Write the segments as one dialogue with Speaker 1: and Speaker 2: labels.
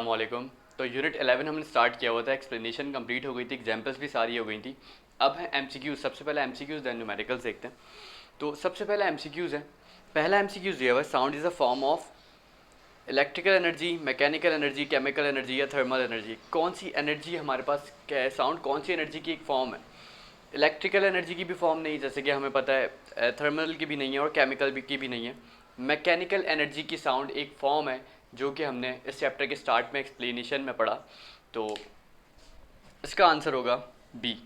Speaker 1: अस्सलाम वालेकुम। तो यूनिट 11 हमने स्टार्ट किया हुआ था, एक्सप्लेनेशन कंप्लीट हो गई थी, एग्जांपल्स भी सारी हो गई थी। अब है एमसीक्यूज। सबसे पहले एमसीक्यूज देन न्यूमेरिकल्स देखते हैं। तो सबसे पहले एमसीक्यूज है। पहला एमसीक्यूज दिया हुआ है, sound is a form of electrical energy, mechanical energy, chemical energy या थर्मल एनर्जी। कौन सी एनर्जी हमारे पास क्या है? साउंड कौन सी एनर्जी की एक फॉर्म है? इलेक्ट्रिकल एनर्जी की भी फॉर्म नहीं, जैसे कि हमें पता है थर्मल की भी नहीं है और केमिकल भी की भी नहीं है। मैकेनिकल एनर्जी की साउंड एक फॉर्म है, जो कि हमने इस चैप्टर के स्टार्ट में एक्सप्लेनेशन में पढ़ा। तो इसका आंसर होगा बी।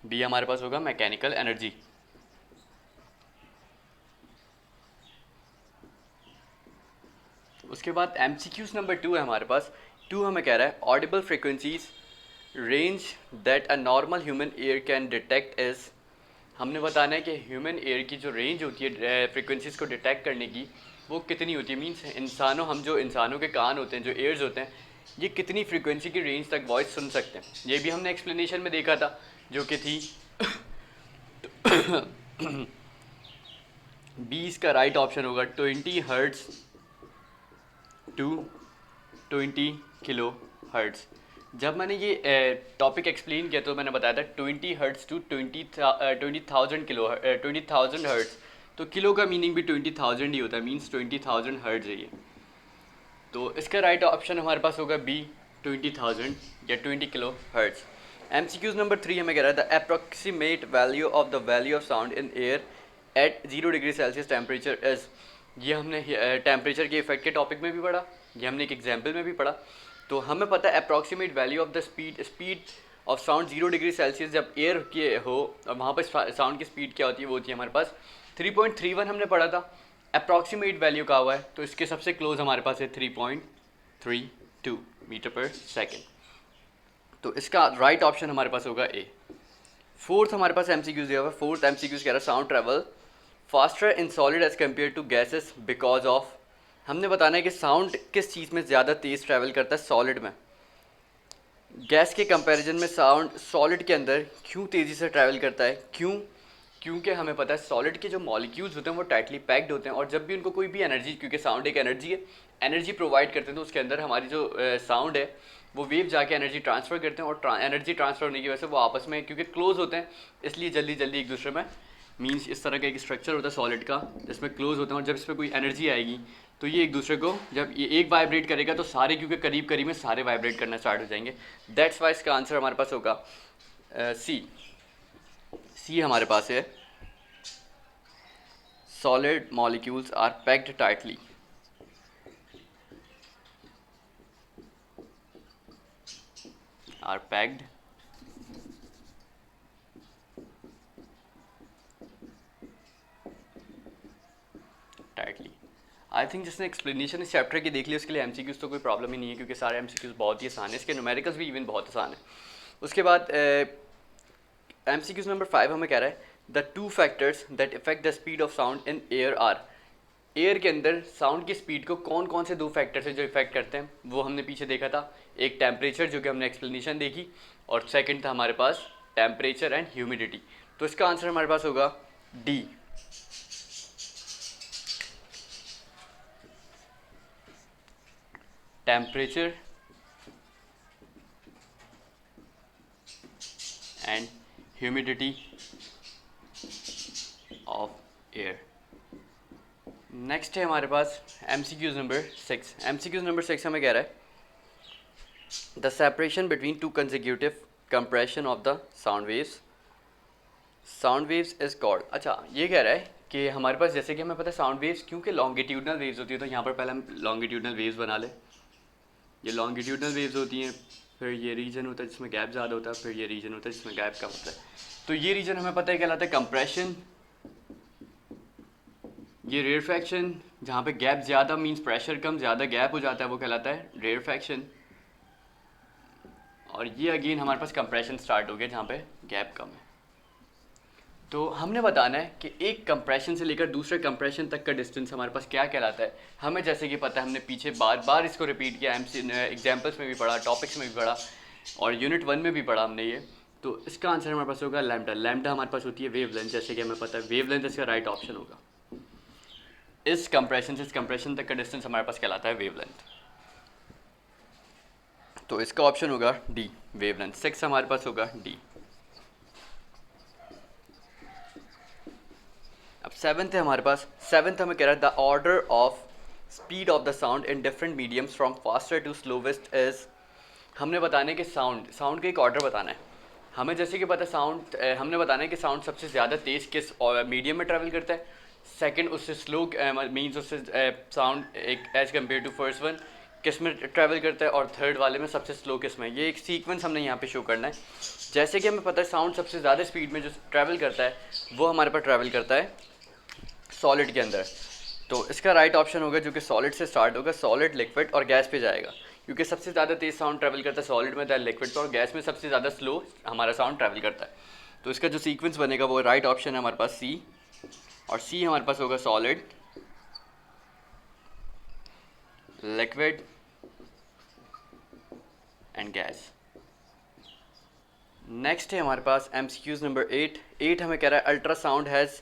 Speaker 1: बी हमारे पास होगा मैकेनिकल एनर्जी। उसके बाद एमसीक्यूज नंबर 2 है हमारे पास। 2 हमें कह रहा है Audible frequencies range that a normal human ear can detect is. हमने बताना है कि ह्यूमन एयर की जो रेंज होती है फ्रिक्वेंसीज को डिटेक्ट करने की, वो कितनी होती है। मीन्स इंसानों, हम जो इंसानों के कान होते हैं, जो एयर्स होते हैं, ये कितनी फ्रिक्वेंसी की रेंज तक वॉइस सुन सकते हैं। ये भी हमने एक्सप्लेनेशन में देखा था, जो कि थी बी। इसका राइट ऑप्शन होगा 20 हर्ट्स टू 20 किलो हर्ट्स। जब मैंने ये टॉपिक एक्सप्लेन किया तो मैंने बताया था 20 हर्ट्स टू 20,000 तो किलो का मीनिंग भी 20,000 ही होता है, मीन्स 20,000 हर्ट्स है ये। तो इसका राइट ऑप्शन हमारे पास होगा बी, 20,000 या 20 किलो हर्ट्स। एमसीक्यूज नंबर 3 हमें कह रहा है the approximate value of the value of sound in air at 0 degree Celsius temperature is. ये हमने टेम्परेचर के इफेक्ट के टॉपिक में भी पढ़ा, ये हमने एक एग्जाम्पल में भी पढ़ा। तो हमें पता है approximate value of the speed of sound 0 degree Celsius जब एयर के हो, और वहाँ पर साउंड की स्पीड क्या होती है, वो होती है हमारे पास 3.31 हमने पढ़ा था। अप्रॉक्सीमेट वैल्यू का हुआ है, तो इसके सबसे क्लोज हमारे पास है 3.32 मीटर पर सेकेंड। तो इसका राइट ऑप्शन हमारे पास होगा ए। फोर्थ हमारे पास एमसीक्यूज दिया हुआ है। फोर्थ एमसीक्यूज कह रहा है sound travel faster in solid as compare to gases because of. हमने बताना है कि साउंड किस चीज़ में ज़्यादा तेज़ ट्रैवल करता है, सॉलिड में। गैस के कंपैरिजन में साउंड सॉलिड के अंदर क्यों तेज़ी से ट्रैवल करता है? क्यों? क्योंकि हमें पता है सॉलिड के जो मॉलिक्यूल्स होते हैं वो टाइटली पैक्ड होते हैं, और जब भी उनको कोई भी एनर्जी, क्योंकि साउंड एक एनर्जी है, एनर्जी प्रोवाइड करते हैं, तो उसके अंदर हमारी जो साउंड है वो वेव जाके एनर्जी ट्रांसफ़र करते हैं, और एनर्जी ट्रांसफ़र होने की वजह से वो आपस में, क्योंकि क्लोज होते हैं, इसलिए जल्दी जल्दी एक दूसरे में, मीन्स इस तरह का एक स्ट्रक्चर होता है सॉलिड का जिसमें क्लोज होते हैं, और जब इस पर कोई एनर्जी आएगी तो ये एक दूसरे को, जब ये एक वाइब्रेट करेगा तो सारे, क्योंकि करीब करीब में सारे वाइब्रेट करना स्टार्ट हो जाएंगे। दैट्स वाई इसका आंसर हमारे पास होगा सी। सी हमारे पास है solid molecules are packed tightly. Are packed tightly. I think जिसने एक्सप्लेनेशन इस चैप्टर की देख ली उसके लिए एमसीक्यूज़ तो कोई प्रॉब्लम ही नहीं है, क्योंकि सारे एमसीक्यूज़ बहुत ही आसान है। इसके न्यूमेरिकल्स भी इवन बहुत आसान है। उसके बाद एमसीक्यूज़ नंबर 5 हमें कह रहा है the two factors that affect the speed of sound in air are. Air के अंदर साउंड की स्पीड को कौन कौन से दो फैक्टर्स हैं जो इफेक्ट करते हैं, वो हमने पीछे देखा था। एक टेम्परेचर, जो कि हमने एक्सप्लेनेशन देखी, और सेकंड था हमारे पास टेम्परेचर एंड ह्यूमिडिटी। तो इसका आंसर हमारे पास होगा D. Temperature and humidity of air. Next है हमारे पास एमसीक्यूज नंबर 6। एमसीक्यूज नंबर 6 हमें कह रहा है the separation between two consecutive compression of the sound waves. Sound waves is called. अच्छा, ये कह रहा है कि हमारे पास, जैसे कि हमें पता है साउंड वेव्स क्योंकि लॉन्गिट्यूडनल वेव्स होती है, तो यहाँ पर पहले हम लॉन्गिट्यूडनल वेव्स बना लें। ये लॉन्गिट्यूडनल वेव्स होती हैं, फिर ये रीजन होता है जिसमें गैप ज़्यादा होता है, फिर ये रीजन होता है जिसमें गैप कम होता है। तो ये रीजन हमें पता है कहलाता है कंप्रेशन, ये रेयरफैक्शन, जहाँ पे गैप ज़्यादा मींस प्रेशर कम, ज़्यादा गैप हो जाता है, वो कहलाता है रेयरफैक्शन। और ये अगेन हमारे पास कंप्रेशन स्टार्ट हो गया जहाँ पे गैप कम है। तो हमने बताना है कि एक कंप्रेशन से लेकर दूसरे कंप्रेशन तक का डिस्टेंस हमारे पास क्या कहलाता है। हमें जैसे कि पता है, हमने पीछे बार बार इसको रिपीट किया, एग्जाम्पल्स में भी पढ़ा, टॉपिक्स में भी पढ़ा, और यूनिट 1 में भी पढ़ा हमने ये। तो इसका आंसर हमारे पास होगा लैम्डा। लैम्डा हमारे पास होती है वेव लेंथ, जैसे कि हमें पता है वेव लेंथ इसका राइट ऑप्शन होगा। इस कंप्रेशन से इस कंप्रेशन तक का डिस्टेंस हमारे पास कहलाता है वेव लेंथ। तो इसका ऑप्शन होगा डी, वेवलेंथ। 6 हमारे पास होगा डी। अब 7th है हमारे पास। 7th हमें कह रहा है the order of speed of the sound in different mediums from faster to slowest is. हमने बताना है कि साउंड का एक ऑर्डर बताना है हमें। जैसे कि पता है साउंड, हमने बताना है कि साउंड सबसे ज़्यादा तेज़ किस मीडियम में ट्रैवल करता है, सेकंड उससे स्लो मींस उससे साउंड एक as compare to first one किस में ट्रैवल करता है, और थर्ड वाले में सबसे स्लो किस में। ये एक सीक्वेंस हमने यहाँ पे शो करना है। जैसे कि हमें पता है साउंड सबसे ज़्यादा स्पीड में जो ट्रैवल करता है वो हमारे पास ट्रैवल करता है सॉलिड के अंदर। तो इसका राइट ऑप्शन होगा जो कि सॉलिड से स्टार्ट होगा, सॉलिड, लिक्विड और गैस पे जाएगा, क्योंकि सबसे ज़्यादा तेज़ साउंड ट्रैवल करता है सॉलिड में, दैन लिक्विड पे, और गैस में सबसे ज़्यादा स्लो हमारा साउंड ट्रैवल करता है। तो इसका जो सीक्वेंस बनेगा वो राइट ऑप्शन है हमारे पास सी, और सी हमारे पास होगा solid, liquid and gas. Next है हमारे पास MCQs नंबर 8 हमें कह रहा है ultrasound has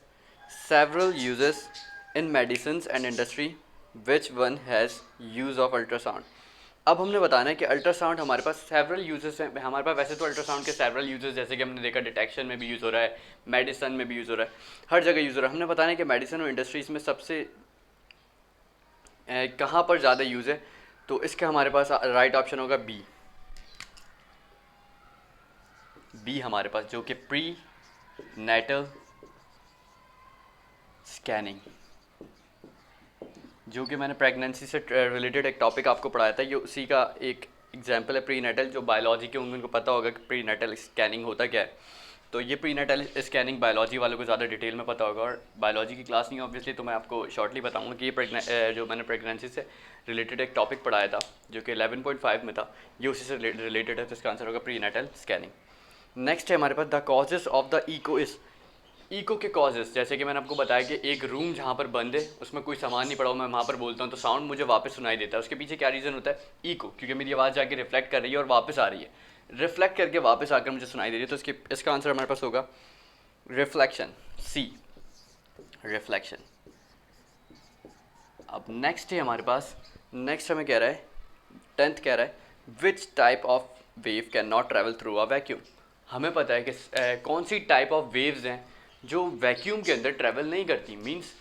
Speaker 1: several uses in medicine and industry, which one has use of ultrasound. अब हमने बताना है कि अल्ट्रासाउंड हमारे पास सेवरल यूजेस हैं हमारे पास। वैसे तो अल्ट्रासाउंड के सेवरल यूजेस जैसे कि हमने देखा डिटेक्शन में भी यूज़ हो रहा है, मेडिसिन में भी यूज़ हो रहा है, हर जगह यूज़ हो रहा है। हमने बताना है कि मेडिसिन और इंडस्ट्रीज़ में सबसे कहाँ पर ज़्यादा यूज़ है। तो इसका हमारे पास राइट ऑप्शन होगा बी हमारे पास, जो कि प्री नेटल स्कैनिंग, जो कि मैंने प्रेगनेंसी से रिलेटेड एक टॉपिक आपको पढ़ाया था, ये उसी का एक एग्जांपल है। प्री नेटल, जो बायोलॉजी के उनको पता होगा कि प्री नेटल स्कैनिंग होता क्या है। तो ये प्री नेटल स्कैनिंग बायोलॉजी वालों को ज़्यादा डिटेल में पता होगा, और बायोलॉजी की क्लास नहीं ऑब्वियसली, तो मैं आपको शॉर्टली बताऊंगा कि ये जो मैंने प्रेगनेंसी से रिलेटेड एक टॉपिक पढ़ाया था जो कि 11.5 में था, ये उसी से रिलेटेड है। तो इसका आंसर होगा प्री नेटल स्कैनिंग। नेक्स्ट है हमारे पास the causes of the echo के कॉजेज़। जैसे कि मैंने आपको बताया कि एक रूम जहाँ पर बंद है उसमें कोई सामान नहीं पड़ा हो, मैं वहाँ पर बोलता हूँ तो साउंड मुझे वापस सुनाई देता है। उसके पीछे क्या रीज़न होता है? इको, क्योंकि मेरी आवाज़ जाके रिफ्लेक्ट कर रही है और वापस आ रही है, रिफ्लेक्ट करके वापस आकर मुझे सुनाई दे रही है। तो इसका आंसर हमारे पास होगा रिफ्लेक्शन, सी, रिफ्लेक्शन। अब नेक्स्ट है हमारे पास, नेक्स्ट हमें कह रहा है 10th कह रहा है which type of wave can not travel through a vacuum. हमें पता है कि कौन सी टाइप ऑफ वेव्स हैं जो वैक्यूम के अंदर ट्रैवल नहीं करती। मींस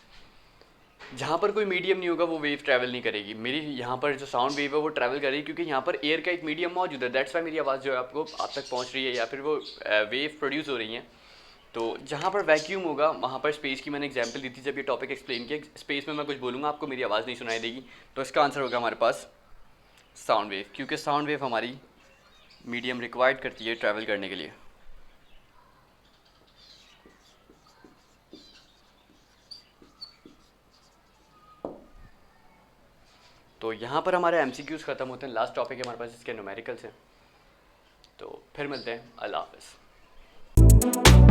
Speaker 1: जहाँ पर कोई मीडियम नहीं होगा वो वेव ट्रैवल नहीं करेगी। मेरी यहाँ पर जो साउंड वेव है वो ट्रैवल करेगी क्योंकि यहाँ पर एयर का एक मीडियम मौजूद है। दैट्स वाई मेरी आवाज़ जो है आपको आप तक पहुँच रही है, या फिर वो वेव प्रोड्यूस हो रही हैं। तो जहाँ पर वैक्यूम होगा वहाँ पर स्पेस की मैंने एग्जांपल दी थी जब ये टॉपिक एक्सप्लेन किया। स्पेस में मैं कुछ बोलूँगा आपको मेरी आवाज़ नहीं सुनाई देगी। तो इसका आंसर होगा हमारे पास साउंड वेव, क्योंकि साउंड वेव हमारी मीडियम रिक्वायर्ड करती है ट्रैवल करने के लिए। तो यहाँ पर हमारे MCQs ख़त्म होते हैं। लास्ट टॉपिक है हमारे पास इसके न्यूमेरिकल्स हैं। तो फिर मिलते हैं। अल्लाह हाफ़िज़।